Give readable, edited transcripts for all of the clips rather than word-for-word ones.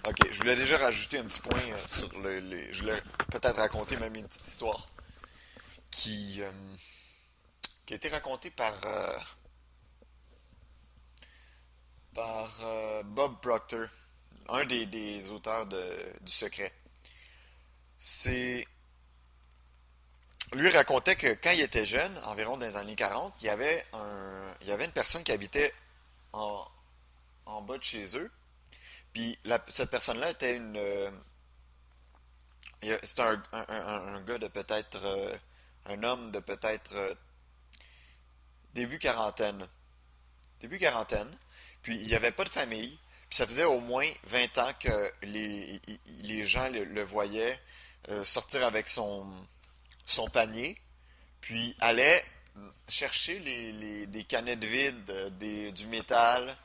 Ok, je voulais déjà rajouter un petit point sur je voulais peut-être raconter même une petite histoire qui, euh, qui a été racontée par Bob Proctor, un des auteurs du Secret. C'est Lui racontait que quand il était jeune, environ dans les années 40, il y avait une personne qui habitait en, en bas de chez eux. Puis cette personne-là était c'était un gars de peut-être un homme de peut-être début quarantaine. Début quarantaine. Puis il n'y avait pas de famille. Puis ça faisait au moins 20 ans que les gens le voyaient sortir avec son panier. Puis allait chercher des canettes vides, du métal.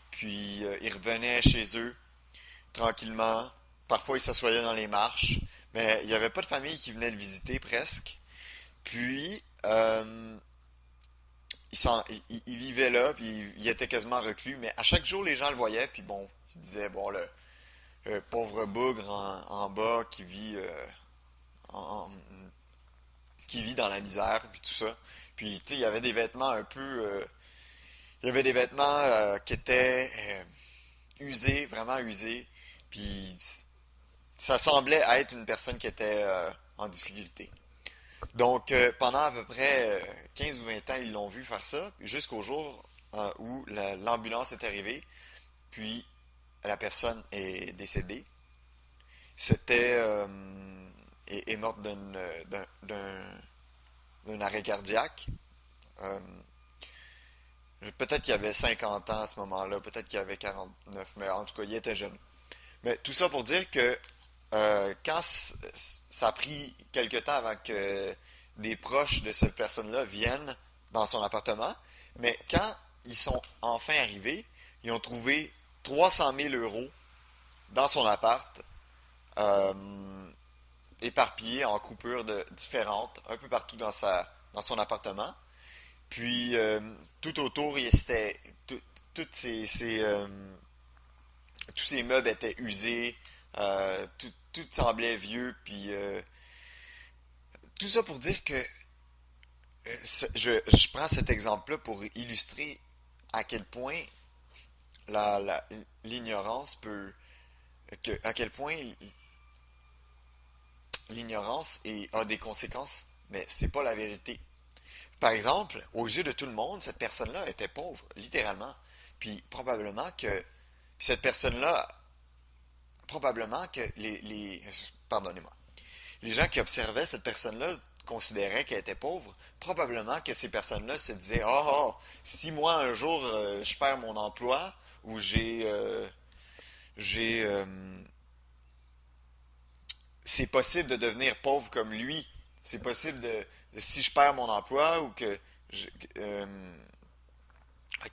Puis ils revenaient chez eux tranquillement. Parfois ils s'assoyaient dans les marches. Mais il n'y avait pas de famille qui venait le visiter presque. Puis il vivait là, puis il était quasiment reclus, mais à chaque jour, les gens le voyaient, puis bon, ils se disaient, bon, le pauvre bougre en bas en- qui vit dans la misère, puis tout ça. Puis, tu sais, il y avait des vêtements il y avait des vêtements qui étaient usés, vraiment usés, puis ça semblait être une personne qui était en difficulté. Donc, pendant à peu près 15 ou 20 ans, ils l'ont vu faire ça, jusqu'au jour où l'ambulance est arrivée, puis la personne est décédée. C'était est morte d'un arrêt cardiaque. Euh, Peut-être qu'il avait 50 ans à ce moment-là, peut-être qu'il avait 49, mais en tout cas, il était jeune. Mais tout ça pour dire que quand ça a pris quelque temps avant que des proches de cette personne-là viennent dans son appartement, mais quand ils sont enfin arrivés, ils ont trouvé 300 000 euros dans son appart, euh, éparpillés en coupures différentes, un peu partout dans son appartement. Puis tout autour, tout- toutes tous ces meubles étaient usés, tout semblait vieux, puis tout ça pour dire que je prends cet exemple-là pour illustrer à quel point la, la- l'ignorance à quel point a des conséquences, mais c'est pas la vérité. Par exemple, aux yeux de tout le monde, cette personne-là était pauvre, littéralement. Puis cette personne-là, probablement que pardonnez-moi, les gens qui observaient cette personne-là considéraient qu'elle était pauvre. Probablement que ces personnes-là se disaient, si moi un jour je perds mon emploi ou j'ai c'est possible de devenir pauvre comme lui. C'est possible si je perds mon emploi ou je- euh,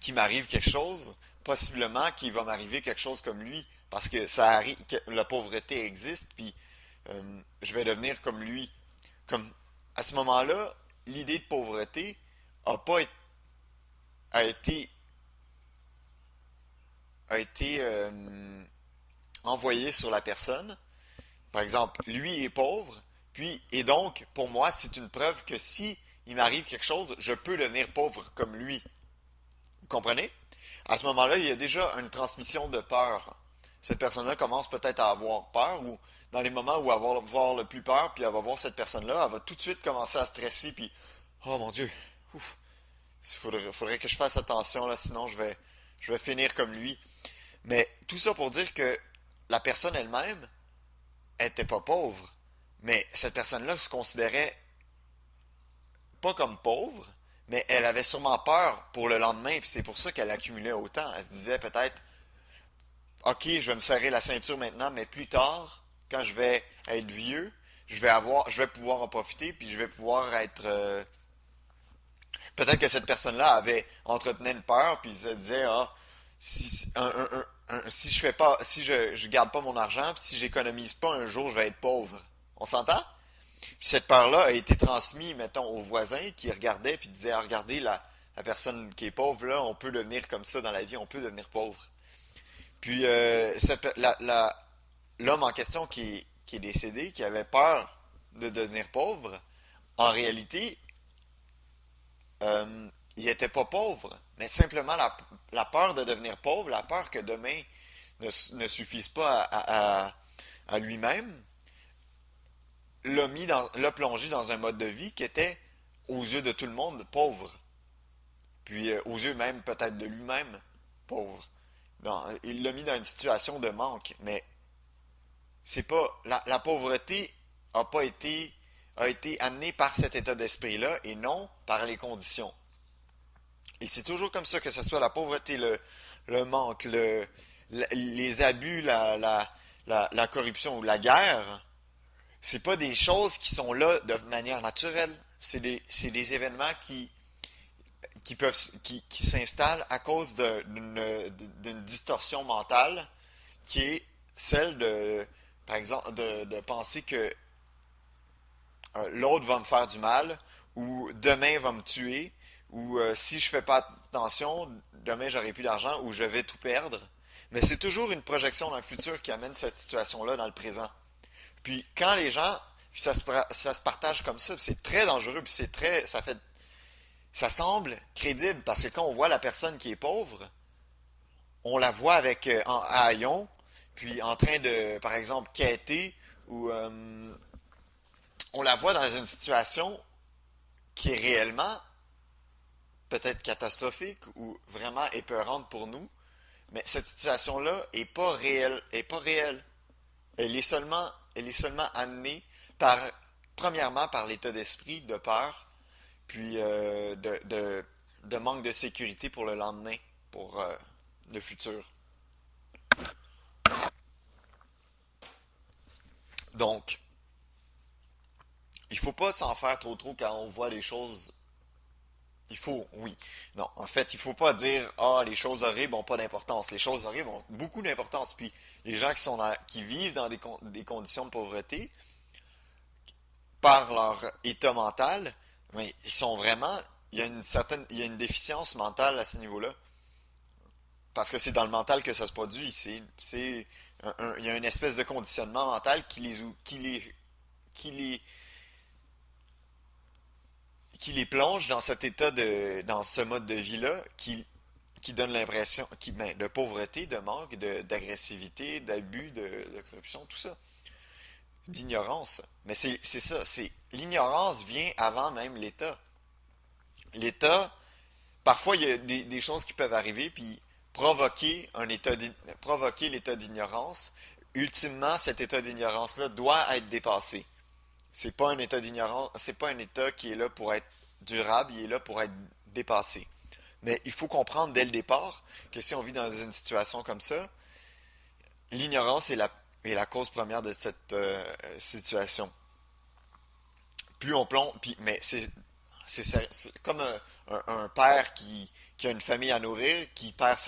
qu'il m'arrive quelque chose, possiblement qu'il va m'arriver quelque chose comme lui, parce que ça arrive, que la pauvreté existe, puis je vais devenir comme lui. Comme à ce moment-là, l'idée de pauvreté a pas été, a été, a été envoyée sur la personne. Par exemple, lui est pauvre, puis et donc pour moi c'est une preuve que si il m'arrive quelque chose, je peux devenir pauvre comme lui. Vous comprenez? À ce moment-là, il y a déjà une transmission de peur. Cette personne-là commence peut-être à avoir peur, ou dans les moments où elle va avoir le plus peur, puis elle va voir cette personne-là, elle va tout de suite commencer à stresser, puis oh mon Dieu, ouf, faudrait que je fasse attention là, sinon je vais finir comme lui. Mais tout ça pour dire que la personne elle-même était pas pauvre, mais cette personne-là se considérait pas comme pauvre, mais elle avait sûrement peur pour le lendemain, puis c'est pour ça qu'elle accumulait autant. Elle se disait peut-être, ok, je vais me serrer la ceinture maintenant, mais plus tard, quand je vais être vieux, je vais pouvoir en profiter, puis je vais pouvoir être. Peut-être que cette personne-là avait entretenait une peur, puis se disait, si je fais pas, si je garde pas mon argent, puis si j'économise pas un jour, je vais être pauvre. On s'entend? Puis cette peur-là a été transmise, mettons, aux voisins qui regardaient puis disaient, ah, regardez la personne qui est pauvre là, on peut devenir comme ça dans la vie, on peut devenir pauvre. Puis l'homme en question qui est décédé, qui avait peur de devenir pauvre, en réalité, il n'était pas pauvre, mais simplement la peur de devenir pauvre, la peur que demain ne suffise pas à lui-même, l'a plongé dans un mode de vie qui était, aux yeux de tout le monde, pauvre. Puis aux yeux même peut-être de lui-même, pauvre. Non, il l'a mis dans une situation de manque, mais c'est pas la pauvreté a pas été a été amenée par cet état d'esprit-là et non par les conditions. Et c'est toujours comme ça, que ce soit la pauvreté, le manque, les abus, la corruption ou la guerre, c'est pas des choses qui sont là de manière naturelle. C'est des événements qui s'installent à cause d'une distorsion mentale qui est celle de, par exemple, de penser que l'autre va me faire du mal, ou demain va me tuer, ou si je fais pas attention, demain j'aurai plus d'argent, ou je vais tout perdre. Mais c'est toujours une projection dans le futur qui amène cette situation-là dans le présent. Puis quand les gens, puis ça se partage comme ça, puis c'est très dangereux, puis ça semble crédible, parce que quand on voit la personne qui est pauvre, on la voit avec à haillons, puis en train de, par exemple, quêter, ou on la voit dans une situation qui est réellement peut-être catastrophique ou vraiment épeurante pour nous, mais cette situation-là est pas réelle. Elle est seulement amenée par, premièrement, par l'état d'esprit de peur, puis de manque de sécurité pour le lendemain, pour le futur. Donc, il faut pas s'en faire trop quand on voit les choses. Il faut, oui. Non, en fait, il faut pas dire ah, les choses horribles ont pas d'importance. Les choses horribles ont beaucoup d'importance. Puis les gens qui vivent dans des conditions de pauvreté, par leur état mental, mais ils sont vraiment, il y a une déficience mentale à ce niveau-là. Parce que c'est dans le mental que ça se produit. Il y a une espèce de conditionnement mental qui les, qui les plonge dans cet dans ce mode de vie-là, qui donne l'impression, de pauvreté, de manque, d'agressivité, d'abus, de corruption, tout ça, d'ignorance. Mais c'est ça, l'ignorance vient avant même l'État. L'État, parfois il y a des choses qui peuvent arriver, puis provoquer l'état d'ignorance. Ultimement, cet état d'ignorance-là doit être dépassé. C'est pas un état d'ignorance, c'est pas un état qui est là pour être durable, il est là pour être dépassé. Mais il faut comprendre dès le départ que si on vit dans une situation comme ça, l'ignorance est la cause première de cette situation. Plus on plombe, mais c'est comme un père qui a une famille à nourrir, qui perd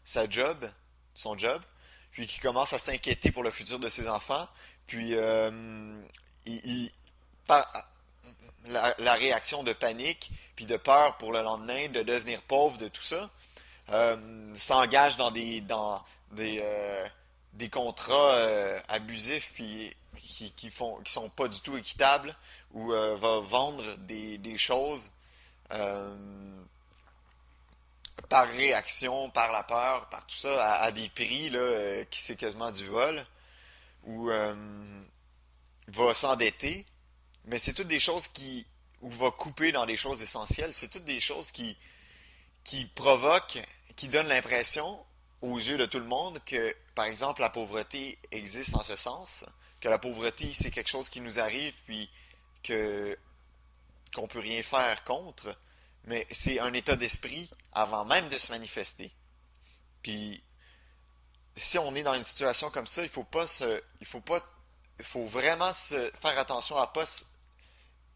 son job, puis qui commence à s'inquiéter pour le futur de ses enfants, puis par la réaction de panique, puis de peur pour le lendemain, de devenir pauvre, de tout ça, s'engage des contrats abusifs, puis qui sont pas du tout équitables, ou va vendre des choses euh, par réaction, par la peur, par tout ça, à des prix là, qui c'est quasiment du vol, ou va s'endetter. Mais c'est toutes des choses ou va couper dans des choses essentielles. C'est toutes des choses qui provoquent, qui donnent l'impression aux yeux de tout le monde que, par exemple, la pauvreté existe en ce sens, que la pauvreté c'est quelque chose qui nous arrive, puis que qu'on peut rien faire contre, mais c'est un état d'esprit avant même de se manifester. Puis si on est dans une situation comme ça, il faut vraiment se faire attention à pas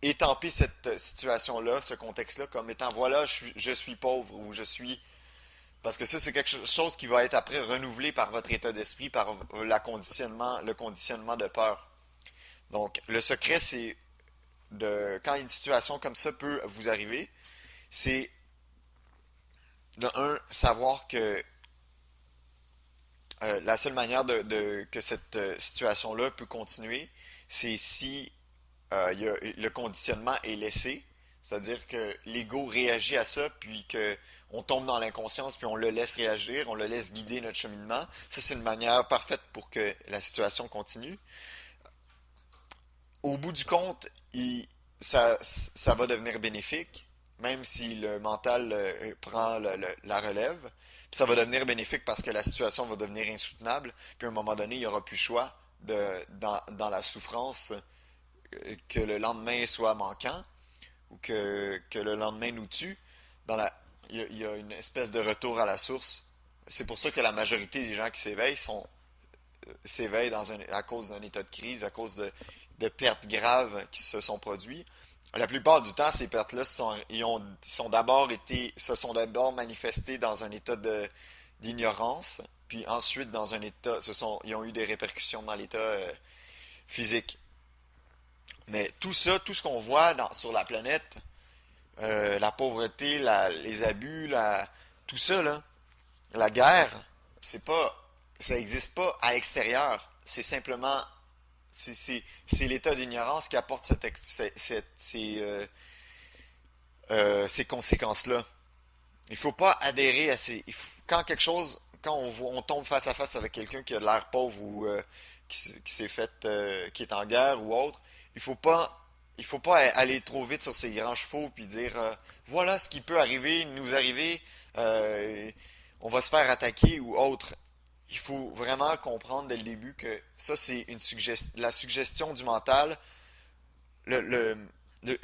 étamper cette situation-là, ce contexte-là, comme étant voilà, je suis pauvre ou je suis. Parce que ça, c'est quelque chose qui va être après renouvelé par votre état d'esprit, par le conditionnement de peur. Donc, le secret, c'est quand une situation comme ça peut vous arriver, c'est de un, savoir que la seule manière que cette situation-là peut continuer, c'est si le conditionnement est laissé, c'est-à-dire que l'ego réagit à ça, puis que on tombe dans l'inconscience, puis on le laisse réagir, on le laisse guider notre cheminement. Ça, c'est une manière parfaite pour que la situation continue. Au bout du compte, ça va devenir bénéfique, même si le mental prend la relève. Puis ça va devenir bénéfique parce que la situation va devenir insoutenable. Puis à un moment donné, il n'y aura plus choix dans la souffrance que le lendemain soit manquant ou que le lendemain nous tue. Il y a une espèce de retour à la source. C'est pour ça que la majorité des gens qui s'éveillent à cause d'un état de crise, à cause de pertes graves qui se sont produites. La plupart du temps, ces pertes-là se sont d'abord manifestées dans un état d'ignorance, puis ensuite dans un état, ils ont eu des répercussions dans l'état physique. Mais tout ça, tout ce qu'on voit sur la planète, la pauvreté, les abus, tout ça, là, la guerre, c'est pas, ça n'existe pas à l'extérieur. C'est simplement, c'est l'état d'ignorance qui apporte ces conséquences-là. Il faut pas adhérer à quand quelque chose, quand on tombe face à face avec quelqu'un qui a l'air pauvre ou qui s'est fait, qui est en guerre ou autre, il faut pas, il faut pas aller trop vite sur ses grands chevaux puis dire voilà ce qui peut arriver, nous arriver, euh, on va se faire attaquer ou autre. Il faut vraiment comprendre dès le début que ça c'est la suggestion du mental, le, le, le,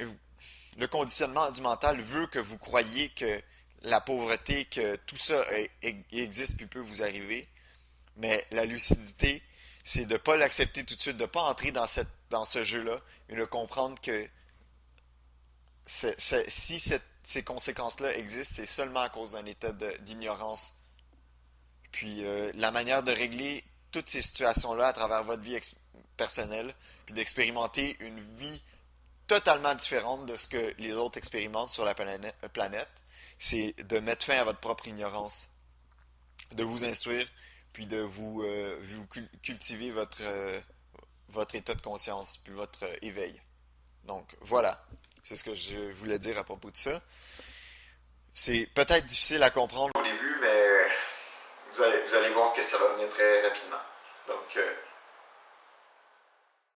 le conditionnement du mental veut que vous croyiez que la pauvreté, que tout ça existe puis peut vous arriver. Mais la lucidité, c'est de ne pas l'accepter tout de suite, de ne pas entrer dans ce jeu-là, mais de comprendre que si ces conséquences-là existent, c'est seulement à cause d'un état d'ignorance. Puis la manière de régler toutes ces situations-là à travers votre vie personnelle, puis d'expérimenter une vie totalement différente de ce que les autres expérimentent sur la planète, c'est de mettre fin à votre propre ignorance, de vous instruire, puis de vous cultiver votre état de conscience, puis votre éveil. Donc voilà, c'est ce que je voulais dire à propos de ça. C'est peut-être difficile à comprendre au début, mais vous allez voir que ça va venir très rapidement. Donc